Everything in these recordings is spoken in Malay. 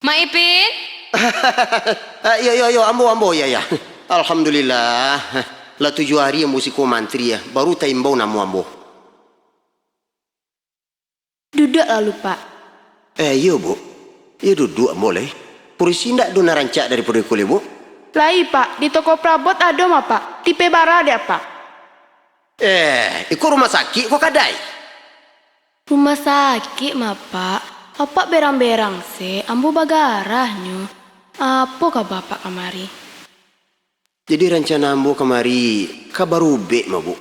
Mak Ipin? Yo, ambo, ya. Alhamdulillah. Lah 7 hari yang musiko mantri ya. Baru taimbau namu ambo. Duduk lalu Pak. Yo bu. Ya duduk boleh. Polisi ndak do narancak dari kulit bu. Lai Pak, di toko perabot ada mah Pak. Tipe bara ada Pak. Iko rumah sakit kok kadai? Rumah sakit mah Pak. Apa berang-berang se, ambo bagarahnya. Apa kah bapak kamari? Jadi rencana ambo kemari kabar ube mah bu.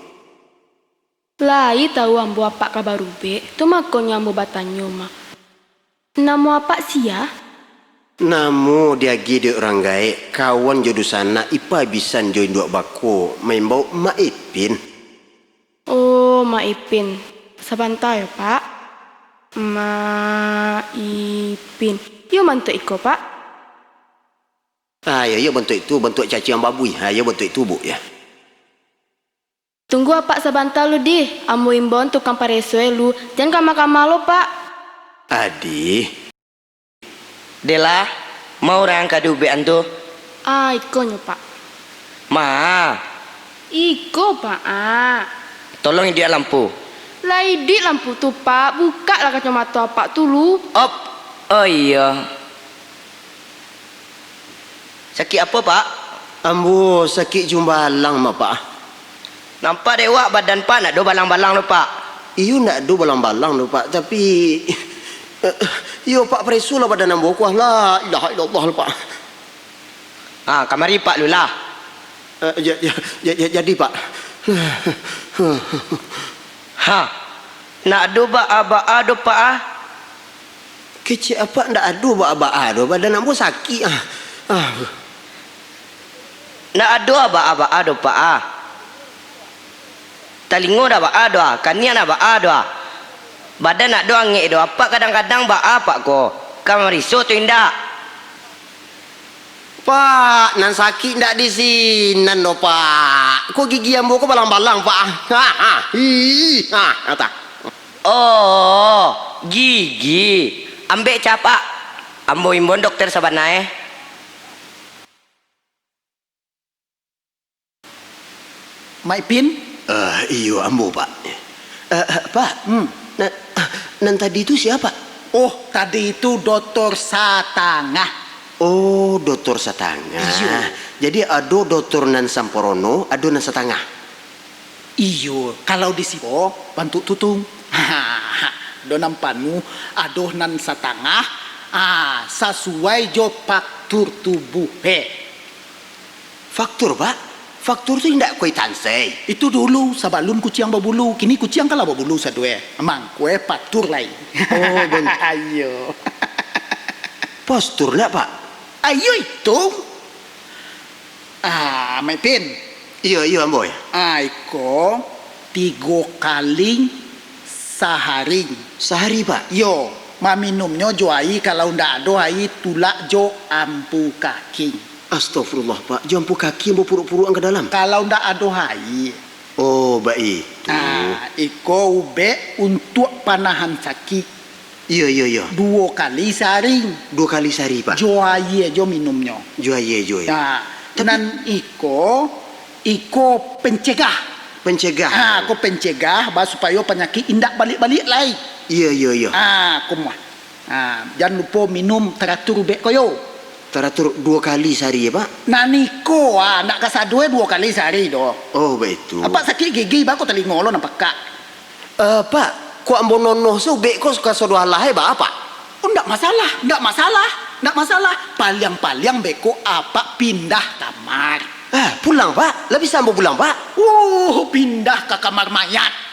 Lai tahu ambo apa kabar ube. Tu makonya ambo batanyo mah. Namo apa sih ya? Namo dia gede orang gae kawan jodoh sana ipa bisan join dua bako main bau Mak Ipin. Oh, Mak Ipin. Sabantar ya Pak. Mak Ipin. Yo mantu iko Pak. Ya bentuk itu bentuk caci yang babui. Ya bentuk itu bu ya. Tunggu apa sebentar lu di. Ambo imbon tukang pareswe lu. Jangan kama-kama lo Pak. Adi. Dela, mau orang kadu be antu? Iko nyo Pak. Ma, Iko Pak. tolong dia lampu. Lai di lampu tuh Pak. Buka lah kacamata Pak dulu. Op, oh iya. Sakit apa Pak? Ambo sakit jumbalang mah pak. Nampak dewa badan Pak nak do balang-balang lo Pak. Iyo nak do balang-balang lo pak. Tapi yo pak presu lah badan ambo kuah la ilaha illallah lo pak. Kamari Pak lulah. Jadi pak. Nak do ba do Pak Kecil apa ndak adu ba do badan ambo sakit Nak ado ba do Pak Talingo dah ba do kania nak ba do badan nak do angek do apa kadang-kadang ba Pak ko. Kamari so tu indak. Pak, nan sakit ndak di sini no pak. Kok gigi ambo kok balang-balang pak? Kata. Oh, gigi. Ambek capa. Ambo imbon dokter sabana Mak Ipin? Iyo ambo pak. Pak, nan tadi itu siapa? Oh, tadi itu Dokter Satangah. Oh, dokter setengah. Iyo. Jadi ado dokter nan samporono, ado nan setengah. Iyo, kalau di sipo bantu tutung. Do nampanu adoh nan satangah. Sesuai jo faktur tubuh Faktur pak? Faktur itu tidak kwitansi. Itu dulu sabalun kucing babulu, kini kucing kalah babulu sadue. Emang kue faktur lain. Oh, bentuk. Ayo. Postur lah pak? Ayo itu. Mak Ipin. Iyo ambo ya. Iko 3 kali sehari. Sehari pak? Yo, minumnya jo ai kalau ndak ada ai tulak jo ampu kaki. Astagfirullah pak. Jampu kaki mau puruk-puruk ke dalam. Kalau ndak ada ai. Oh baik. Iko ube untuk panahan sakit. Iya. 2 kali sehari. 2 kali sehari pak. Jo ai jo minumnya. Joye. Dan iko pencegah. Pencegah. Ko pencegah supaya penyakit indak balik-balik lagi. Iya. Kumah. Jangan lupa minum teratur be koyo. Teratur 2 kali sehari ya pak? Naniko nak kasadue 2 kali sehari do. Oh betul. Apa sakit gigi bako telinga lo nampak kak? Pak, kok ambo nono so be kok suka sodo Allah ba apa? Oh ndak masalah. Paling beko apa pindah kamar. Pulang pak? Lebih sambo pulang pak? Pindah ke kamar mayat.